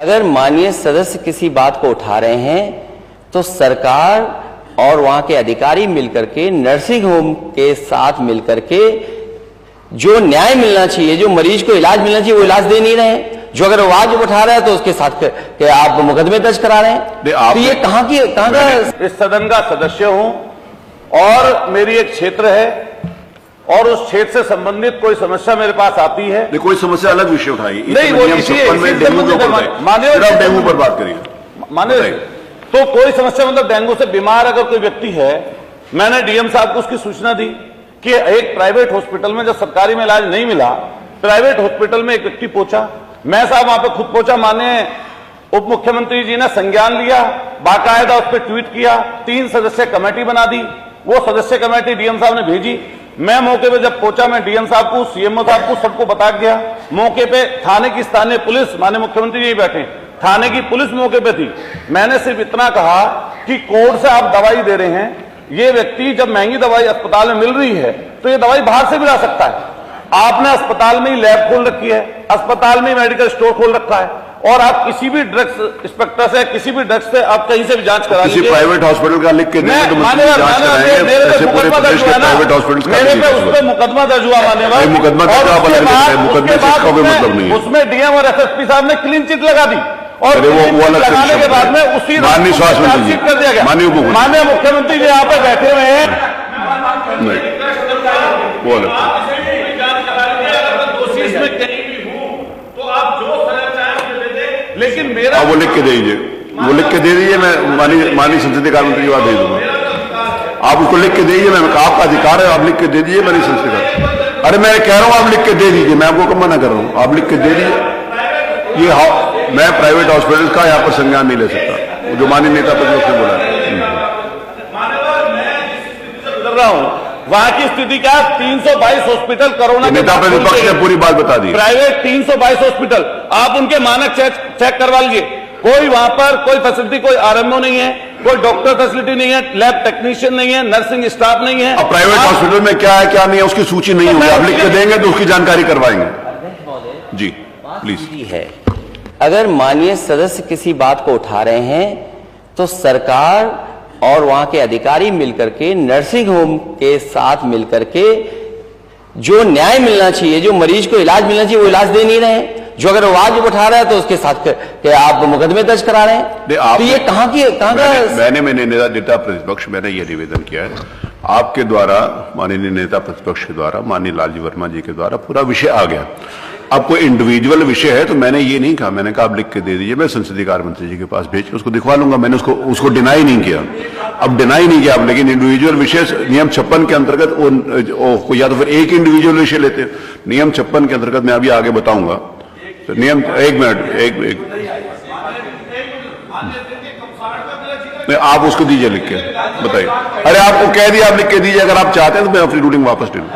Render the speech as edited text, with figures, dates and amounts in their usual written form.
अगर माननीय सदस्य किसी बात को उठा रहे हैं तो सरकार और वहां के अधिकारी मिलकर के नर्सिंग होम के साथ मिलकर के जो न्याय मिलना चाहिए, जो मरीज को इलाज मिलना चाहिए, वो इलाज दे नहीं रहे हैं। जो अगर आवाज उठा रहा है तो उसके साथ के आप मुकदमे दर्ज करा रहे हैं। तो ये कहां का इस सदन का सदस्य हूं और मेरी एक क्षेत्र है और उस क्षेत्र से संबंधित कोई समस्या मेरे पास आती है। नहीं, कोई समस्या अलग विषय उठाई नहीं, वो डेंगू पर बात करिए। माने तो कोई समस्या मतलब डेंगू से बीमार अगर कोई व्यक्ति है, मैंने डीएम साहब को उसकी सूचना दी कि एक प्राइवेट हॉस्पिटल में जब सरकारी में इलाज नहीं मिला, प्राइवेट हॉस्पिटल में एक व्यक्ति पहुंचा, मैं साहब वहां पे खुद पहुंचा, माननीय उप मुख्यमंत्री जी ने संज्ञान लिया, बाकायदा उस पर ट्वीट किया, 3 सदस्य कमेटी बना दी, वो सदस्य कमेटी डीएम साहब ने भेजी। मैं मौके पे जब पहुंचा, मैं डीएम साहब को, सीएमओ साहब को, सबको बता गया। मौके पे थाने की स्थानीय पुलिस, माननीय मुख्यमंत्री जी बैठे, थाने की पुलिस मौके पे थी। मैंने सिर्फ इतना कहा कि कोर्ट से आप दवाई दे रहे हैं, ये व्यक्ति जब महंगी दवाई अस्पताल में मिल रही है तो ये दवाई बाहर से भी ला सकता है। आपने अस्पताल में ही लैब खोल रखी है, अस्पताल में ही मेडिकल स्टोर खोल रखा है, और आप किसी भी ड्रग्स इंस्पेक्टर से, किसी भी ड्रग्स से आप कहीं से भी जांच करा लीजिए। प्राइवेट हॉस्पिटल का लिख के देंगे तो मेरे पे उस पर मुकदमा दर्ज हुआ, मान्यवर मुकदमा मतलब नहीं, उसमें डीएम और एसएसपी साहब ने क्लीन चिट लगा दी और वो लगाने के बाद में उसी माननीय स्वास्थ्य मंत्री कर दिया गया। माननीय मुख्यमंत्री जी यहाँ पे बैठे हुए हैं, लेकिन मेरा वो लिख के दे दीजिए, वो लिख के दे दीजिए, मैं माननीय संसदीय कार्य मंत्री की बात भेज दूंगा। आप उसको लिख के दे दीजिए, मैं आपका अधिकार है, आप लिख के दे दीजिए माननीय संसदीय कार्य। अरे मैं कह रहा हूं आप लिख के दे दीजिए, मैं आपको कब मना कर रहा हूं, आप लिख के दे दीजिए। ये मैं प्राइवेट हॉस्पिटल का यहाँ पर संज्ञान नहीं ले सकता, जो माननीय नेता प्रतिपक्ष ने बोला है। वहां की स्थिति क्या, 322 हॉस्पिटल कोरोना नेता प्रतिपक्ष ने पूरी बात बता दी। प्राइवेट 322 हॉस्पिटल, आप उनके मानक चेक करवा लीजिए। कोई वहां पर कोई फैसिलिटी, कोई आरएमओ नहीं है, कोई डॉक्टर फैसिलिटी नहीं है, लैब टेक्नीशियन नहीं है, नर्सिंग स्टाफ नहीं है। अब प्राइवेट हॉस्पिटल में क्या है क्या नहीं है उसकी सूची नहीं होगी, आप लिख के देंगे तो उसकी जानकारी करवाएंगे। जी प्लीज। है अगर माननीय सदस्य किसी बात को उठा रहे हैं तो सरकार और वहां के अधिकारी मिलकर के नर्सिंग होम के साथ मिलकर के जो न्याय मिलना चाहिए, जो मरीज को इलाज मिलना चाहिए, वो इलाज दे नहीं रहे हैं। जो अगर आवाज उठा रहा है तो उसके साथ के आप मुकदमे दर्ज करा रहे हैं। तो ये कहां का मैंने नेता प्रतिपक्ष मैंने ये निवेदन किया है आपके द्वारा, माननीय नेता प्रतिपक्ष के द्वारा, माननीय लालजी वर्मा जी के द्वारा पूरा विषय आ गया। अब कोई इंडिविजुअल विषय है तो मैंने ये नहीं कहा, मैंने कहा आप लिख के दे दीजिए, मैं संसदीय कार्य मंत्री जी के पास भेज के उसको दिखवा लूंगा। मैंने उसको डिनाई नहीं किया, अब डिनाई नहीं किया आप, लेकिन इंडिविजुअल विषय नियम 56 के अंतर्गत वो या तो फिर एक इंडिविजुअल विषय लेते हैं। नियम 56 के अंतर्गत मैं अभी आगे बताऊंगा। तो नियम, एक मिनट, आप उसको दीजिए लिख के, बताइए। अरे आपको कह दिया आप लिख के दीजिए, अगर आप चाहते हैं तो मैं अपनी रूलिंग वापस ले लूँ।